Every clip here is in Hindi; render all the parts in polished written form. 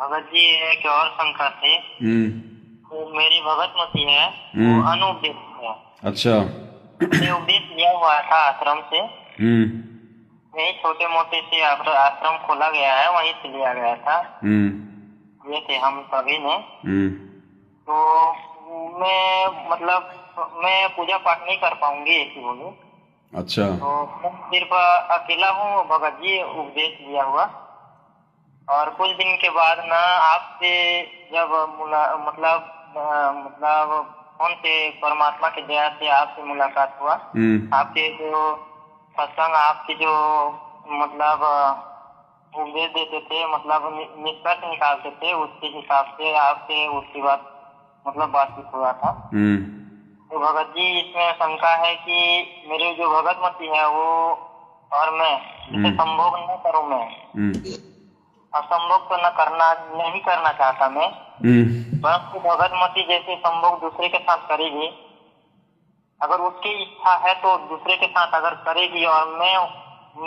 भगत जी एक और शंका थी। तो मेरी भगत मती है वो अनुपदेश है। अच्छा। ये उपदेश लिया हुआ था आश्रम से। यही छोटे मोटे से आश्रम खोला गया है, वहीं से लिया गया था। ये थे हम सभी ने। तो मैं पूजा पाठ नहीं कर पाऊंगी ऐसी बोली। अच्छा। तो मैं सिर्फ अकेला हूँ भगत जी उपदेश लिया हुआ। और कुछ दिन के बाद ना आपसे जब मतलब फोन से परमात्मा की दया से आपसे मुलाकात हुआ। आपके जो सत्संग, आपके जो मतलब उपदेश देते थे, मतलब निष्कर्ष निकालते थे, उसके हिसाब से आपसे उसके बाद मतलब बातचीत हुआ था। तो भगत जी इसमें शंका है कि मेरे जो भगत मती है वो और मैं इसे संभोग न करूं। मैं असंभोग तो नहीं करना चाहता मैं। परंतु भगत मती जैसे संभोग दूसरे के साथ करेगी, अगर उसकी इच्छा है तो दूसरे के साथ अगर करेगी और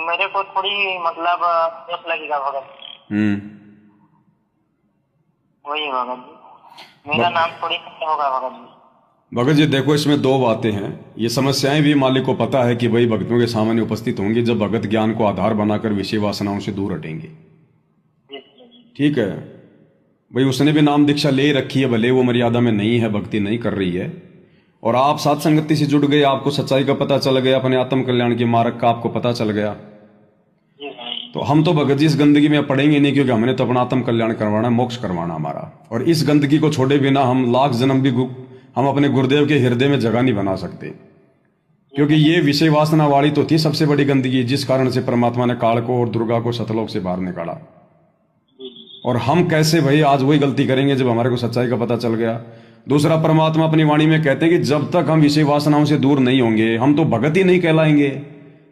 मेरे को थोड़ी मतलब दोष लगेगा भगत। वही भगत जी, मेरा नाम थोड़ी होगा भगत जी। भगत जी देखो, इसमें दो बातें हैं। ये समस्याएं भी मालिक को पता है कि भाई भक्तों के सामने उपस्थित होंगी जब भगत ज्ञान को आधार बनाकर विषय वासनाओं से दूर हटेंगे। ठीक है भाई, उसने भी नाम दीक्षा ले रखी है, भले वो मर्यादा में नहीं है, भक्ति नहीं कर रही है, और आप साथ संगति से जुड़ गए, आपको सच्चाई का पता चल गया, अपने आत्म कल्याण के मार्ग का आपको पता चल गया। तो हम तो भगत जी इस गंदगी में पड़ेंगे नहीं, क्योंकि हमने तो अपना आत्म कल्याण करवाना है, मोक्ष करवाना हमारा। और इस गंदगी को छोड़े बिना हम लाख जन्म भी हम अपने गुरुदेव के हृदय में जगह नहीं बना सकते, क्योंकि ये विषय वासना वाली तो थी सबसे बड़ी गंदगी, जिस कारण से परमात्मा ने काल को और दुर्गा को सतलोक से बाहर निकाला। और हम कैसे भाई आज वही गलती करेंगे जब हमारे को सच्चाई का पता चल गया। दूसरा, परमात्मा अपनी वाणी में कहते हैं कि जब तक हम विषय वासनाओं से दूर नहीं होंगे हम तो भगत ही नहीं कहलाएंगे।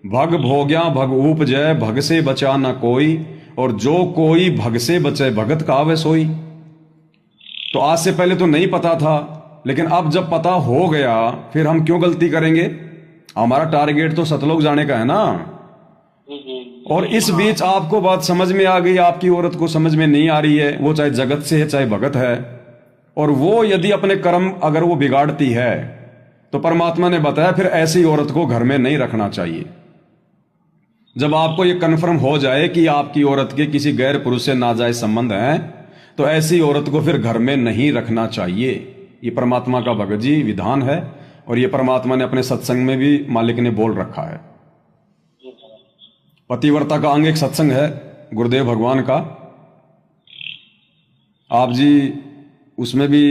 भग भोग्या भग उपजय, भग से बचा न कोई, और जो कोई भग से बचे भगत कहावे सोई। तो आज से पहले तो नहीं पता था, लेकिन अब जब पता हो गया फिर हम क्यों गलती करेंगे। हमारा टारगेट तो सतलोक जाने का है ना। और इस बीच आपको बात समझ में आ गई, आपकी औरत को समझ में नहीं आ रही है, वो चाहे जगत से है चाहे भगत है, और वो यदि अपने कर्म अगर वो बिगाड़ती है तो परमात्मा ने बताया फिर ऐसी औरत को घर में नहीं रखना चाहिए। जब आपको ये कन्फर्म हो जाए कि आपकी औरत के किसी गैर पुरुष से नाजायज संबंध है तो ऐसी औरत को फिर घर में नहीं रखना चाहिए। ये परमात्मा का भगत जी विधान है, और ये परमात्मा ने अपने सत्संग में भी मालिक ने बोल रखा है। पतिव्रता का अंग एक सत्संग है गुरुदेव भगवान का। आप जी उसमें भी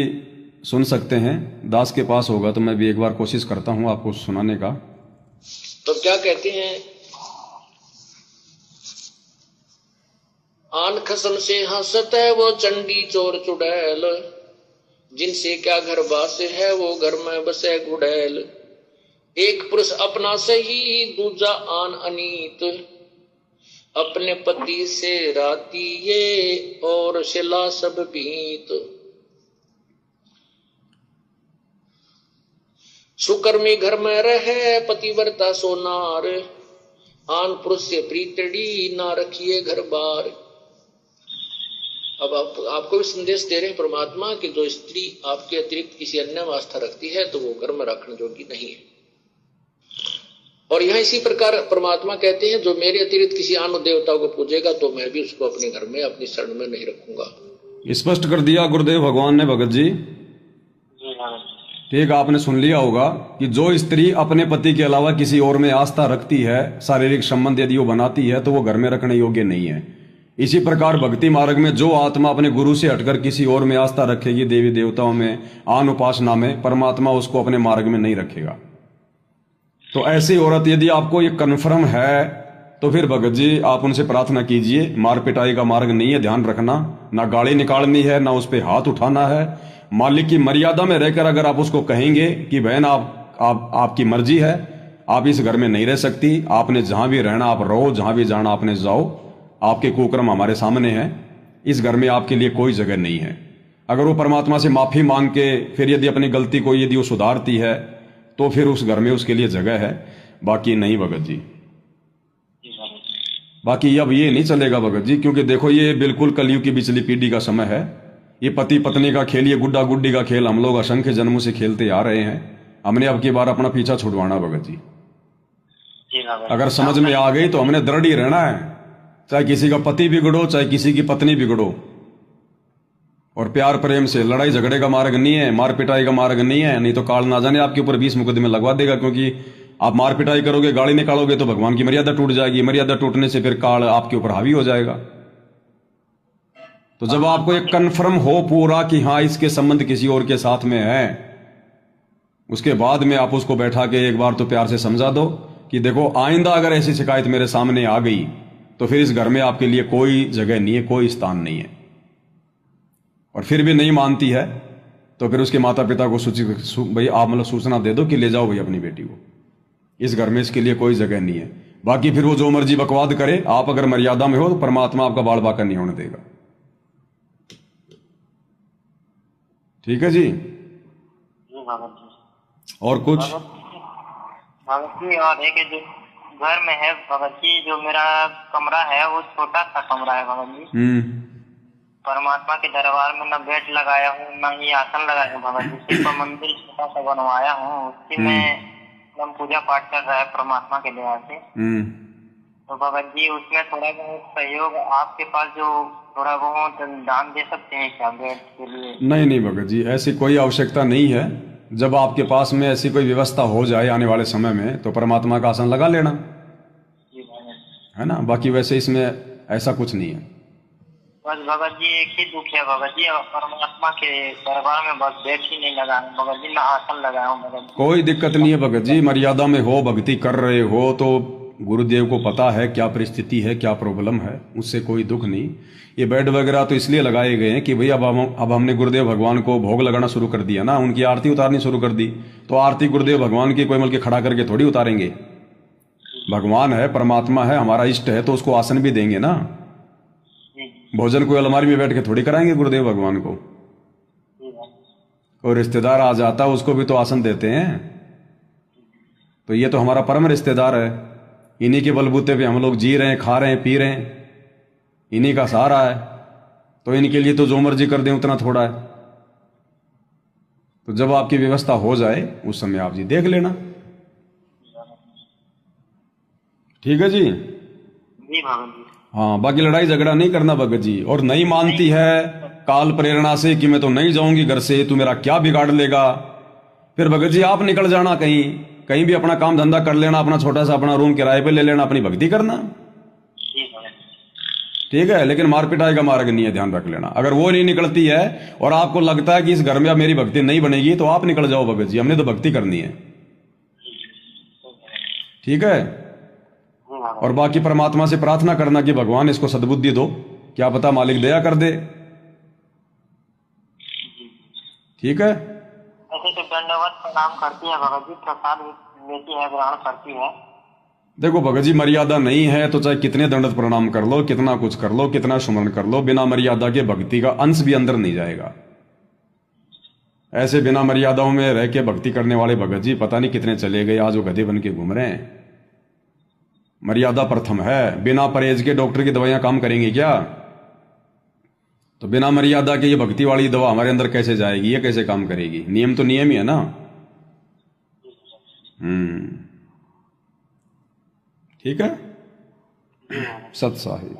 सुन सकते हैं, दास के पास होगा तो मैं भी एक बार कोशिश करता हूं आपको सुनाने का। तो क्या कहते हैं, आन खसम से हंसत है वो चंडी चोर चुड़ैल, जिनसे क्या घर बास है वो घर में बसे गुड़ैल। एक पुरुष अपना सही दूजा आन अनीत, अपने पति से राती ये और शिला सब बीत। सुकर्मी घर में रहे पतिव्रता सोनार, आन पुरुष से प्रीतड़ी ना रखिए घर बार। अब आपको भी संदेश दे रहे हैं परमात्मा कि जो स्त्री आपके अतिरिक्त किसी अन्य में आस्था रखती है तो वो घर में रखने योग्य नहीं है। और यहाँ इसी प्रकार परमात्मा कहते हैं जो मेरे अतिरिक्त किसी अन्य देवता को पूजेगा तो मैं भी उसको अपने घर में अपनी शरण में नहीं रखूंगा। स्पष्ट कर दिया गुरुदेव भगवान ने भगत जी। ठीक, आपने सुन लिया होगा कि जो स्त्री अपने पति के अलावा किसी और में आस्था रखती है, शारीरिक संबंध यदि वो बनाती है तो वो घर में रखने योग्य नहीं है। इसी प्रकार भक्ति मार्ग में जो आत्मा अपने गुरु से हटकर किसी और में आस्था रखेगी, देवी देवताओं में, आन उपासना में, परमात्मा उसको अपने मार्ग में नहीं रखेगा। तो ऐसी औरत यदि आपको ये कन्फर्म है तो फिर भगत जी आप उनसे प्रार्थना कीजिए। मार पिटाई का मार्ग नहीं है, ध्यान रखना। ना गाली निकालनी है, ना उस पर हाथ उठाना है। मालिक की मर्यादा में रहकर अगर आप उसको कहेंगे कि बहन आपकी मर्जी है, आप इस घर में नहीं रह सकती, आपने जहां भी रहना आप रहो, जहां भी जाना आपने जाओ, आपके कुकर्म हमारे सामने हैं, इस घर में आपके लिए कोई जगह नहीं है। अगर वो परमात्मा से माफी मांग के फिर यदि अपनी गलती को यदि वो सुधारती है तो फिर उस घर में उसके लिए जगह है, बाकी नहीं भगत जी। बाकी अब ये नहीं चलेगा भगत जी, क्योंकि देखो ये बिल्कुल कलयुग की बिचली पीढ़ी का समय है। ये पति पत्नी का खेल, ये गुड्डा गुड्डी का खेल हम लोग असंख्य जन्मों से खेलते आ रहे हैं। हमने अब की बार अपना पीछा छुड़वाना भगत जी। अगर समझ में आ गई तो हमने दृढ़ ही रहना है, चाहे किसी का पति बिगड़ो चाहे किसी की पत्नी बिगड़ो। और प्यार प्रेम से, लड़ाई झगड़े का मार्ग नहीं है, मार पिटाई का मार्ग नहीं है। नहीं तो काल ना जाने आपके ऊपर 20 मुकदमे लगवा देगा, क्योंकि आप मार पिटाई करोगे, गाली निकालोगे तो भगवान की मर्यादा टूट जाएगी। मर्यादा टूटने से फिर काल आपके ऊपर हावी हो जाएगा। तो जब आपको एक कन्फर्म हो पूरा कि हाँ इसके संबंध किसी और के साथ में है, उसके बाद में आप उसको बैठा के एक बार तो प्यार से समझा दो कि देखो आइंदा अगर ऐसी शिकायत मेरे सामने आ गई तो फिर इस घर में आपके लिए कोई जगह नहीं है, कोई स्थान नहीं है। और फिर भी नहीं मानती है तो फिर उसके माता पिता को भाई आप मतलब सूचना दे दो कि ले जाओ भाई अपनी बेटी को, इस घर में इसके लिए कोई जगह नहीं है। बाकी फिर वो जो मर्जी बकवाद करे, आप अगर मर्यादा में हो तो परमात्मा आपका बाल बाका नहीं होने देगा। ठीक है जी। और कुछ भगत जी? और एक जो घर में है भगत जी, जो मेरा कमरा है वो छोटा सा कमरा है भगत जी। परमात्मा के दरबार में न बेड लगाया हूँ न ही आसन लगाया हूँ भगत जी। सिर्फ मंदिर छोटा सा बनवाया हूँ, उसी में हम पूजा पाठ कर रहा है परमात्मा के दया से। तो भगत जी उसमें थोड़ा बहुत सहयोग आपके पास जो थोड़ा बहुत दान दे सकते हैं क्या बेड के लिए? नहीं नहीं भगत जी, ऐसी कोई आवश्यकता नहीं है। जब आपके पास में ऐसी कोई व्यवस्था हो जाए आने वाले समय में तो परमात्मा का आसन लगा लेना, है ना। बाकी वैसे इसमें ऐसा कुछ नहीं है। बस भगत जी एक ही दुख है भगत जी, परमात्मा के दरबार में बस बेड ही नहीं लगा भगत जी, ना आसन लगाया हूँ भगत जी। कोई दिक्कत नहीं है भगत जी, मर्यादा में हो, भक्ति कर रहे हो तो गुरुदेव को पता है क्या परिस्थिति है, क्या प्रॉब्लम है, उससे कोई दुख नहीं। ये बेड वगैरह तो इसलिए लगाए गए हैं कि भाई अब हमने गुरुदेव भगवान को भोग लगाना शुरू कर दिया ना, उनकी आरती उतारनी शुरू कर दी, तो आरती गुरुदेव भगवान की कोई मिल के खड़ा करके थोड़ी उतारेंगे। भगवान है, परमात्मा है, हमारा इष्ट है, तो उसको आसन भी देंगे ना। भोजन कोई अलमारी में बैठ के थोड़ी कराएंगे गुरुदेव भगवान को। कोई रिश्तेदार आ जाता है उसको भी तो आसन देते हैं। तो ये तो हमारा परम रिश्तेदार है, इन्हीं के बलबूते पे हम लोग जी रहे हैं, खा रहे हैं, पी रहे हैं, इन्हीं का सहारा है। तो इनके लिए तो जो मर्जी कर दें उतना थोड़ा है। तो जब आपकी व्यवस्था हो जाए उस समय आप जी देख लेना। ठीक है जी। हाँ, बाकी लड़ाई झगड़ा नहीं करना भगत जी। और नहीं मानती है काल प्रेरणा से कि मैं तो नहीं जाऊंगी घर से, तू मेरा क्या बिगाड़ लेगा, फिर भगत जी आप निकल जाना कहीं, कहीं भी अपना काम धंधा कर लेना, अपना छोटा सा अपना रूम किराए पे ले लेना, अपनी भक्ति करना। ठीक है, लेकिन मार पिटाई का मार्ग नहीं है, ध्यान रख लेना। अगर वो नहीं निकलती है और आपको लगता है कि इस घर में अब मेरी भक्ति नहीं बनेगी तो आप निकल जाओ भगत जी, हमने तो भक्ति करनी है। ठीक है। और बाकी परमात्मा से प्रार्थना करना कि भगवान इसको सद्बुद्धि दो, क्या पता मालिक दया कर दे। ठीक है। ऐसे तो दंडवत प्रणाम करती है भगत जी, प्रसाद लेती है, ग्रहण करती है। देखो भगत जी, मर्यादा नहीं है तो चाहे कितने दंडवत प्रणाम कर लो, कितना कुछ कर लो, कितना सुमरण कर लो, बिना मर्यादा के भक्ति का अंश भी अंदर नहीं जाएगा। ऐसे बिना मर्यादाओं में रह के भक्ति करने वाले भगत जी पता नहीं कितने चले गए, आज वो गधे बन के घूम रहे हैं। मर्यादा प्रथम है, बिना परहेज के डॉक्टर की दवाइयां काम करेंगी क्या? तो बिना मर्यादा के ये भक्ति वाली दवा हमारे अंदर कैसे जाएगी, ये कैसे काम करेगी? नियम तो नियम ही है ना। ठीक है। सत साहिब।